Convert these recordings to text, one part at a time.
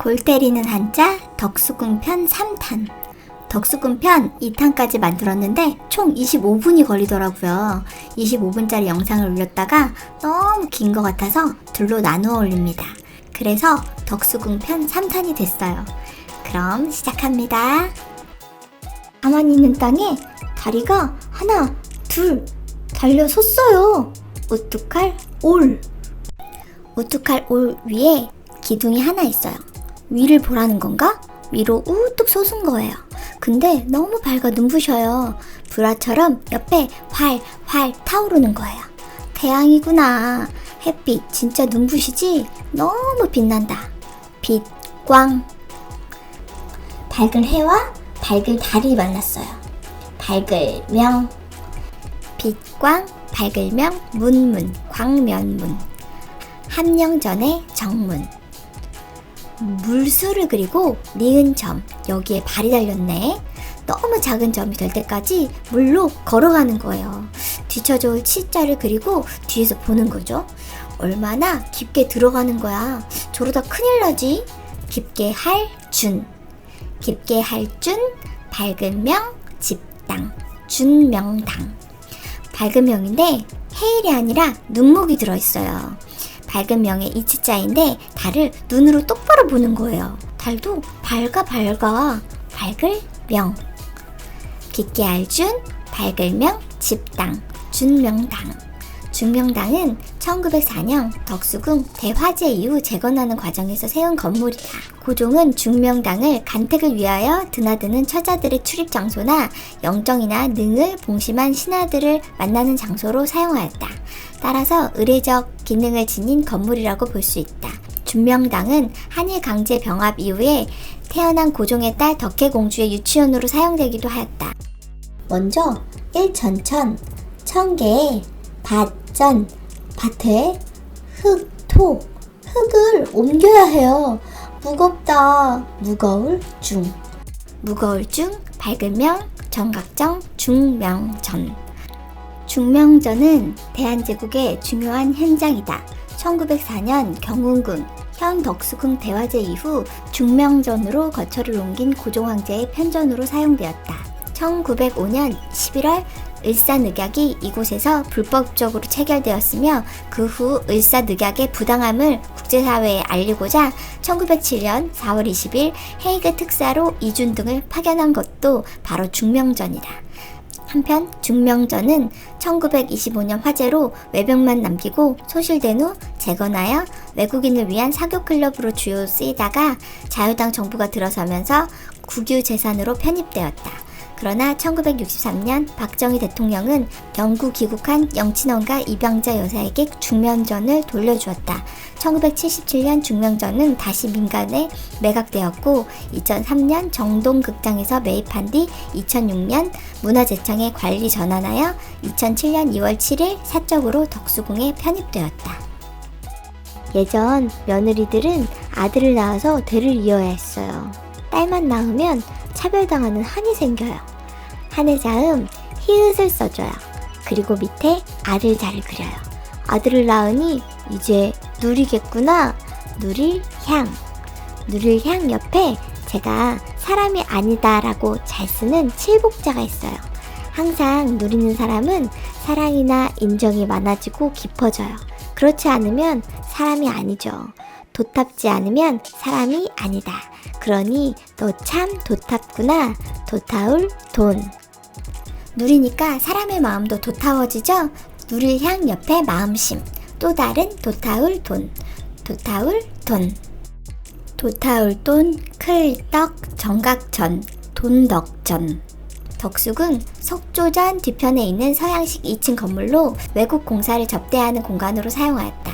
골 때리는 한자 덕수궁 편 3탄. 덕수궁 편 2탄까지 만들었는데 총 25분이 걸리더라고요. 25분짜리 영상을 올렸다가 너무 긴 것 같아서 둘로 나누어 올립니다. 그래서 덕수궁 편 3탄이 됐어요. 그럼 시작합니다. 가만히 있는 땅에 다리가 하나, 둘 달려 섰어요. 우뚝할 올. 우뚝할 올 위에 기둥이 하나 있어요. 위를 보라는 건가? 위로 우뚝 솟은 거예요. 근데 너무 밝아 눈부셔요. 불화처럼 옆에 활활 타오르는 거예요. 태양이구나. 햇빛 진짜 눈부시지? 너무 빛난다. 빛광. 밝은 해와 밝은 달이 만났어요. 밝을명. 빛광, 밝을명, 문문, 광면문. 함령전의 정문. 물수를 그리고 니은 점, 여기에 발이 달렸네. 너무 작은 점이 될 때까지 물로 걸어가는 거예요. 뒤쳐져 올 치자를 그리고 뒤에서 보는 거죠. 얼마나 깊게 들어가는 거야. 저러다 큰일 나지. 깊게 할 준. 깊게 할 준, 밝은 명, 집당, 준명당. 밝은 명인데 해일이 아니라 눈목이 들어있어요. 밝은 명의 이치자인데 달을 눈으로 똑바로 보는 거예요. 달도 밝아. 밝을 명. 깊게 알준, 밝을 명, 집당, 준명당. 준명당은 1904년 덕수궁 대화재 이후 재건하는 과정에서 세운 건물이다. 고종은 중명당을 간택을 위하여 드나드는 처자들의 출입 장소나 영정이나 능을 봉심한 신하들을 만나는 장소로 사용하였다. 따라서 의례적 기능을 지닌 건물이라고 볼 수 있다. 준명당은 한일 강제 병합 이후에 태어난 고종의 딸 덕혜공주의 유치원으로 사용되기도 하였다. 먼저 일천천, 천계에 밭전, 밭에 흙, 토, 흙을 옮겨야 해요. 무겁다. 무거울 중. 무거울 중, 밝은 명, 정각정, 중명전. 중명전은 대한제국의 중요한 현장이다. 1904년 경운궁, 현 덕수궁 대화재 이후 중명전으로 거처를 옮긴 고종황제의 편전으로 사용되었다. 1905년 11월 을사늑약이 이곳에서 불법적으로 체결되었으며 그 후 을사늑약의 부당함을 국제사회에 알리고자 1907년 4월 20일 헤이그 특사로 이준등을 파견한 것도 바로 중명전이다. 한편 중명전은 1925년 화재로 외벽만 남기고 소실된 후 재건하여 외국인을 위한 사교클럽으로 주요 쓰이다가 자유당 정부가 들어서면서 국유재산으로 편입되었다. 그러나 1963년 박정희 대통령은 영구 귀국한 영친원과 입양자 여사에게 중명전을 돌려주었다. 1977년 중명전은 다시 민간에 매각되었고 2003년 정동극장에서 매입한 뒤 2006년 문화재청에 관리 전환하여 2007년 2월 7일 사적으로 덕수궁에 편입되었다. 예전 며느리들은 아들을 낳아서 대를 이어야 했어요. 딸만 낳으면 차별당하는 한이 생겨요. 한의 자음 히읗을 써줘요. 그리고 밑에 아들 자를 그려요. 아들을 낳으니 이제 누리겠구나. 누릴 향. 누릴 향 옆에 제가 사람이 아니다 라고 잘 쓰는 칠복자가 있어요. 항상 누리는 사람은 사랑이나 인정이 많아지고 깊어져요. 그렇지 않으면 사람이 아니죠. 도탑지 않으면 사람이 아니다. 그러니 너 참 도탑구나. 도타울 돈. 누리니까 사람의 마음도 도타워지죠? 누릴 향 옆에 마음심. 또 다른 도타울 돈. 도타울 돈. 도타울 돈, 클떡, 정각전, 돈덕전. 덕수궁 석조전 뒤편에 있는 서양식 2층 건물로 외국 공사를 접대하는 공간으로 사용하였다.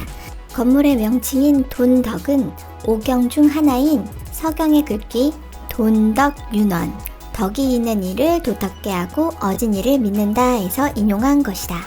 건물의 명칭인 돈덕은 오경 중 하나인 서경의 글귀 돈덕윤원, 덕이 있는 이를 도덕게 하고 어진 이를 믿는다에서 인용한 것이다.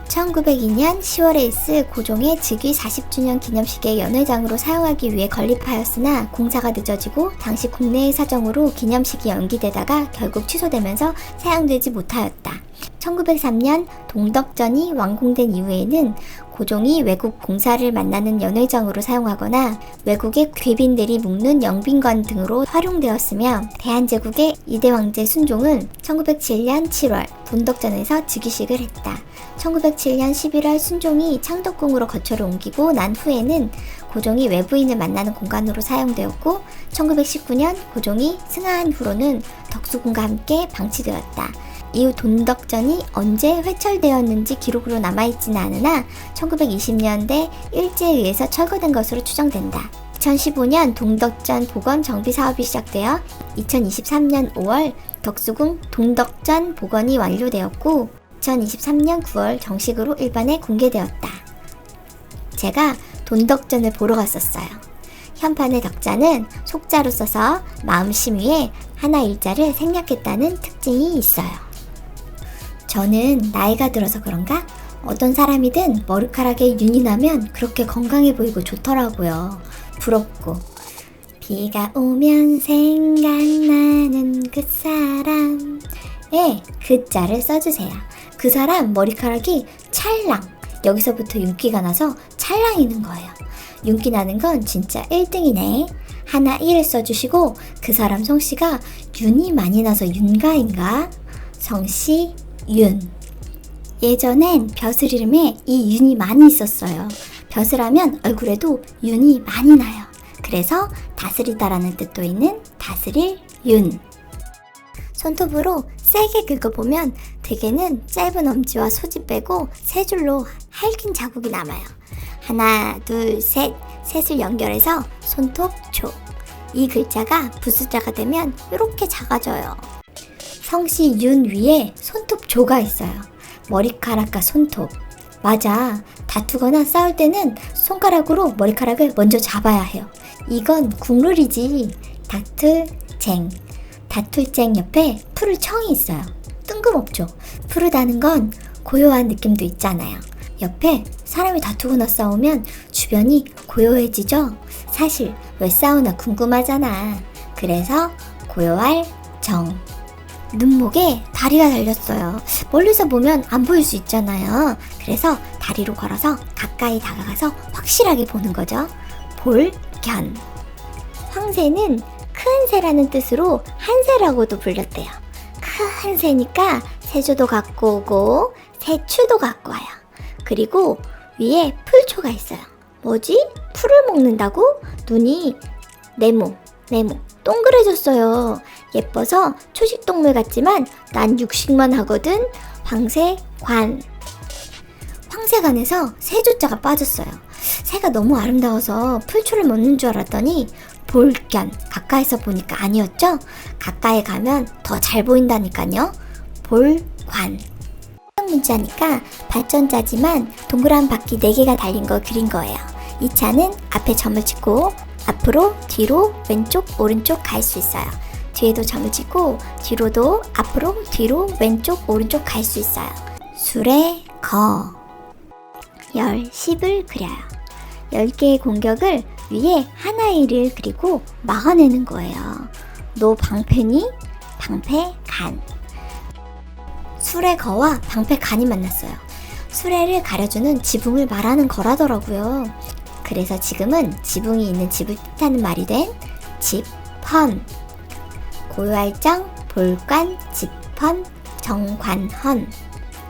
1902년 10월에 있을 고종의 즉위 40주년 기념식의 연회장으로 사용하기 위해 건립하였으나 공사가 늦어지고 당시 국내의 사정으로 기념식이 연기되다가 결국 취소되면서 사용되지 못하였다. 1903년 동덕전이 완공된 이후에는 고종이 외국 공사를 만나는 연회장으로 사용하거나 외국의 귀빈들이 묵는 영빈관 등으로 활용되었으며 대한제국의 2대 황제 순종은 1907년 7월 돈덕전에서 즉위식을 했다. 1907년 11월 순종이 창덕궁으로 거처를 옮기고 난 후에는 고종이 외부인을 만나는 공간으로 사용되었고 1919년 고종이 승하한 후로는 덕수궁과 함께 방치되었다. 이후 돈덕전이 언제 회철되었는지 기록으로 남아있지는 않으나 1920년대 일제에 의해서 철거된 것으로 추정된다. 2015년 동덕전 복원 정비 사업이 시작되어 2023년 5월 덕수궁 동덕전 복원이 완료되었고 2023년 9월 정식으로 일반에 공개되었다. 제가 돈덕전을 보러 갔었어요. 현판의 덕자는 속자로 써서 마음심 위에 하나 일자를 생략했다는 특징이 있어요. 저는 나이가 들어서 그런가? 어떤 사람이든 머리카락에 윤이 나면 그렇게 건강해 보이고 좋더라고요. 부럽고. 비가 오면 생각나는 그 사람에 그 자를 써주세요. 그 사람 머리카락이 찰랑, 여기서부터 윤기가 나서 찰랑이는 거예요. 윤기 나는 건 진짜 1등이네. 하나 1을 써주시고 그 사람 성씨가 윤이 많이 나서 윤가인가? 성씨 윤. 예전엔 벼슬 이름에 이 윤이 많이 있었어요. 벼슬하면 얼굴에도 윤이 많이 나요. 그래서 다스리다라는 뜻도 있는 다스릴 윤. 손톱으로 세게 긁어보면 대개는 짧은 엄지와 소지 빼고 세 줄로 할긴 자국이 남아요. 하나, 둘, 셋, 셋을 연결해서 손톱조. 이 글자가 부수자가 되면 이렇게 작아져요. 성씨 윤 위에 손톱조가 있어요. 머리카락과 손톱. 맞아. 다투거나 싸울 때는 손가락으로 머리카락을 먼저 잡아야 해요. 이건 국룰이지. 다툴쟁. 다툴쟁 옆에 푸를 청이 있어요. 뜬금없죠. 푸르다는 건 고요한 느낌도 있잖아요. 옆에 사람이 다투거나 싸우면 주변이 고요해지죠? 사실 왜 싸우나 궁금하잖아. 그래서 고요할 정. 눈목에 다리가 달렸어요. 멀리서 보면 안 보일 수 있잖아요. 그래서 다리로 걸어서 가까이 다가가서 확실하게 보는 거죠. 볼견. 황새는 큰 새라는 뜻으로 한새라고도 불렸대요. 큰 새니까 새조도 갖고 오고 새추도 갖고 와요. 그리고 위에 풀초가 있어요. 뭐지? 풀을 먹는다고? 눈이 네모 동그래졌어요. 예뻐서 초식동물 같지만 난 육식만 하거든. 황새관. 황새관에서 새조자가 빠졌어요. 새가 너무 아름다워서 풀초를 먹는 줄 알았더니 볼견. 가까이서 보니까 아니었죠? 가까이 가면 더 잘 보인다니까요. 볼관. 문자니까 발전자지만 동그란 바퀴 4개가 달린 거 그린 거예요. 이 차는 앞에 점을 찍고 앞으로, 뒤로, 왼쪽, 오른쪽 갈 수 있어요. 뒤에도 점을 찍고 뒤로도 앞으로, 뒤로, 왼쪽, 오른쪽 갈 수 있어요. 술에 거. 10을 그려요. 10개의 공격을 위에 하나의 일을 그리고 막아내는 거예요. 노 방패니 방패간. 술의 거와 방패간이 만났어요. 수레를 가려주는 지붕을 말하는 거라더라고요. 그래서 지금은 지붕이 있는 집을 뜻하는 말이 된 집헌. 고요할정, 볼관, 집헌, 정관헌.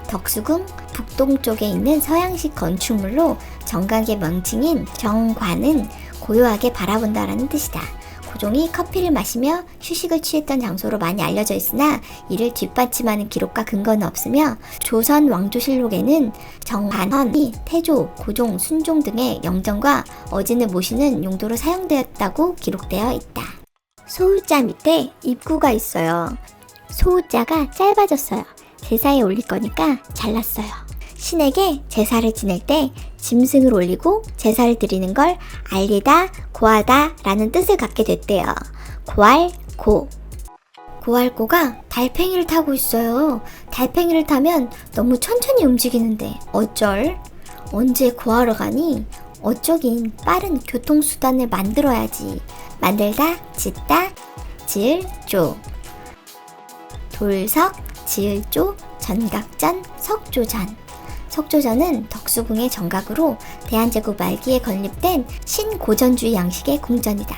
덕수궁 북동쪽에 있는 서양식 건축물로 정각의 명칭인 정관은 고요하게 바라본다라는 뜻이다. 고종이 커피를 마시며 휴식을 취했던 장소로 많이 알려져 있으나 이를 뒷받침하는 기록과 근거는 없으며 조선 왕조실록에는 정관헌이 태조, 고종, 순종 등의 영정과 어진을 모시는 용도로 사용되었다고 기록되어 있다. 소우자 밑에 입구가 있어요. 소우자가 짧아졌어요. 제사에 올릴 거니까 잘랐어요. 신에게 제사를 지낼 때 짐승을 올리고 제사를 드리는 걸 알리다, 고하다 라는 뜻을 갖게 됐대요. 고할고. 고할고가 달팽이를 타고 있어요. 달팽이를 타면 너무 천천히 움직이는데 어쩔? 언제 고하러 가니? 어쩌긴 빠른 교통수단을 만들어야지. 만들다, 짓다, 지을조. 돌석, 지을조, 전각전, 석조전. 석조전은 덕수궁의 정각으로 대한제국 말기에 건립된 신고전주의 양식의 궁전이다.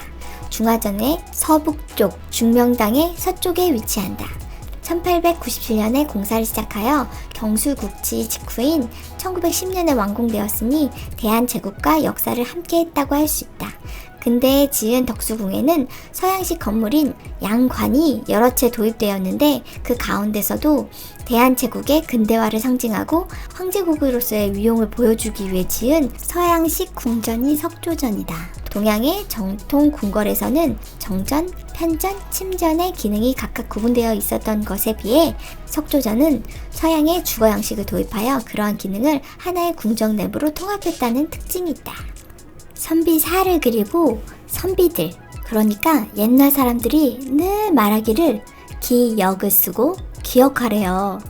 중화전의 서북쪽, 중명당의 서쪽에 위치한다. 1897년에 공사를 시작하여 경술국치 직후인 1910년에 완공되었으니 대한제국과 역사를 함께했다고 할 수 있다. 근대에 지은 덕수궁에는 서양식 건물인 양관이 여러 채 도입되었는데 그 가운데서도 대한제국의 근대화를 상징하고 황제국으로서의 위용을 보여주기 위해 지은 서양식 궁전이 석조전이다. 동양의 정통 궁궐에서는 정전, 편전, 침전의 기능이 각각 구분되어 있었던 것에 비해 석조전은 서양의 주거 양식을 도입하여 그러한 기능을 하나의 궁정 내부로 통합했다는 특징이 있다. 선비사를 그리고 선비들, 그러니까 옛날 사람들이 늘 말하기를 기역을 쓰고 기억하래요.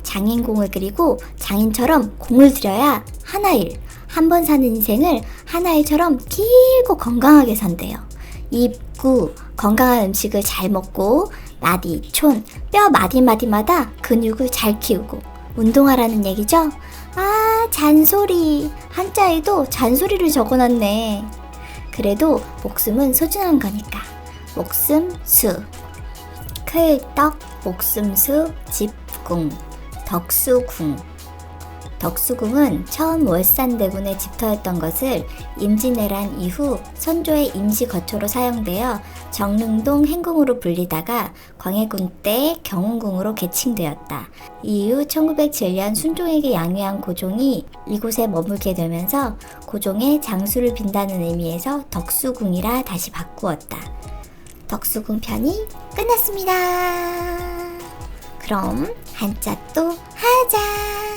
장인공을 그리고 장인처럼 공을 들여야 하나일, 한 번 사는 인생을 하나일처럼 길고 건강하게 산대요. 입구, 건강한 음식을 잘 먹고 마디, 촌, 뼈 마디마디마다 근육을 잘 키우고 운동하라는 얘기죠. 아, 잔소리. 한자에도 잔소리를 적어놨네. 그래도 목숨은 소중한 거니까. 목숨수. 클떡, 목숨수, 집궁, 덕수궁. 덕수궁은 처음 월산대군의 집터였던 것을 임진왜란 이후 선조의 임시 거처로 사용되어 정릉동 행궁으로 불리다가 광해군 때 경운궁으로 개칭되었다. 이후 1907년 순종에게 양위한 고종이 이곳에 머물게 되면서 고종의 장수를 빈다는 의미에서 덕수궁이라 다시 바꾸었다. 덕수궁 편이 끝났습니다. 그럼 한자 또 하자.